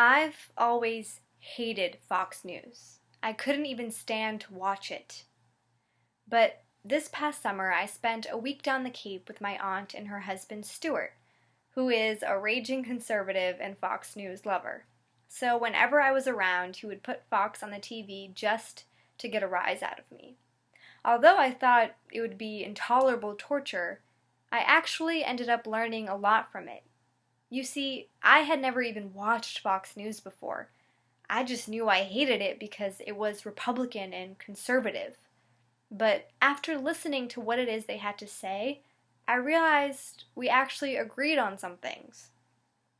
I've always hated Fox News. I couldn't even stand to watch it. But this past summer, I spent a week down the Cape with my aunt and her husband, Stuart, who is a raging conservative and Fox News lover. So whenever I was around, he would put Fox on the TV just to get a rise out of me. Although I thought it would be intolerable torture, I actually ended up learning a lot from it. You see, I had never even watched Fox News before. I just knew I hated it because it was Republican and conservative. But after listening to what it is they had to say, I realized we actually agreed on some things.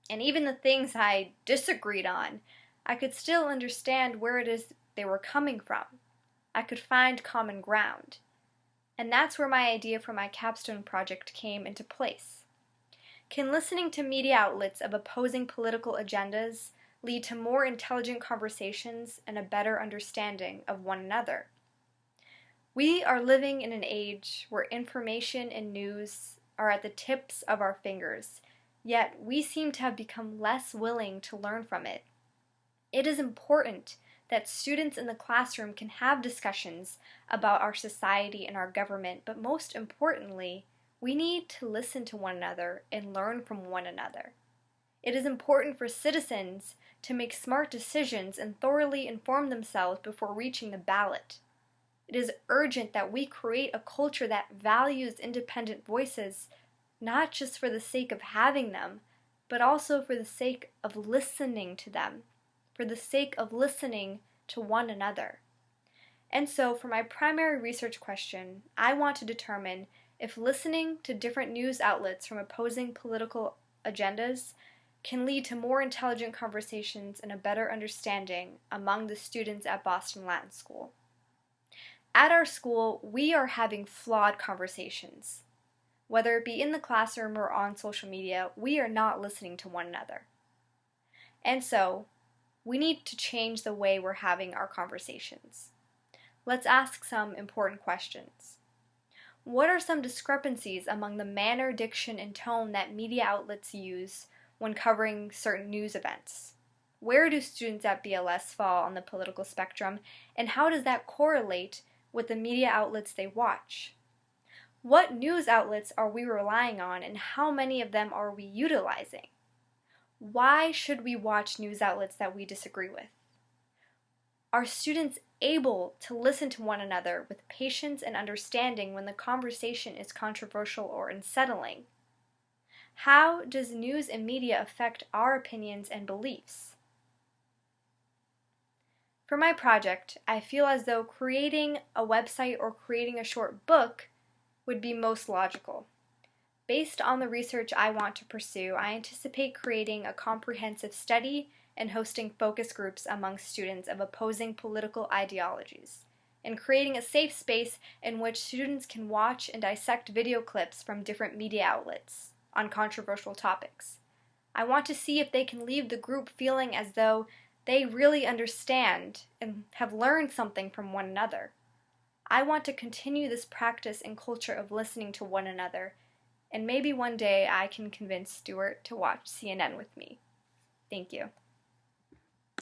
And even the things I disagreed on, I could still understand where it is they were coming from. I could find common ground. And that's where my idea for my capstone project came into place. Can listening to media outlets of opposing political agendas lead to more intelligent conversations and a better understanding of one another? We are living in an age where information and news are at the tips of our fingers, yet we seem to have become less willing to learn from it. It is important that students in the classroom can have discussions about our society and our government, but most importantly, we need to listen to one another and learn from one another. It is important for citizens to make smart decisions and thoroughly inform themselves before reaching the ballot. It is urgent that we create a culture that values independent voices, not just for the sake of having them, but also for the sake of listening to them, for the sake of listening to one another. And so, for my primary research question, I want to determine if listening to different news outlets from opposing political agendas can lead to more intelligent conversations and a better understanding among the students at Boston Latin School. At our school, we are having flawed conversations. Whether it be in the classroom or on social media, we are not listening to one another. And so, we need to change the way we're having our conversations. Let's ask some important questions. What are some discrepancies among the manner, diction, and tone that media outlets use when covering certain news events? Where do students at BLS fall on the political spectrum, and how does that correlate with the media outlets they watch? What news outlets are we relying on, and how many of them are we utilizing? Why should we watch news outlets that we disagree with? Are students able to listen to one another with patience and understanding when the conversation is controversial or unsettling? How does news and media affect our opinions and beliefs? For my project, I feel as though creating a website or creating a short book would be most logical. Based on the research I want to pursue, I anticipate creating a comprehensive study and hosting focus groups among students of opposing political ideologies, and creating a safe space in which students can watch and dissect video clips from different media outlets on controversial topics. I want to see if they can leave the group feeling as though they really understand and have learned something from one another. I want to continue this practice and culture of listening to one another, and maybe one day I can convince Stuart to watch CNN with me. Thank you.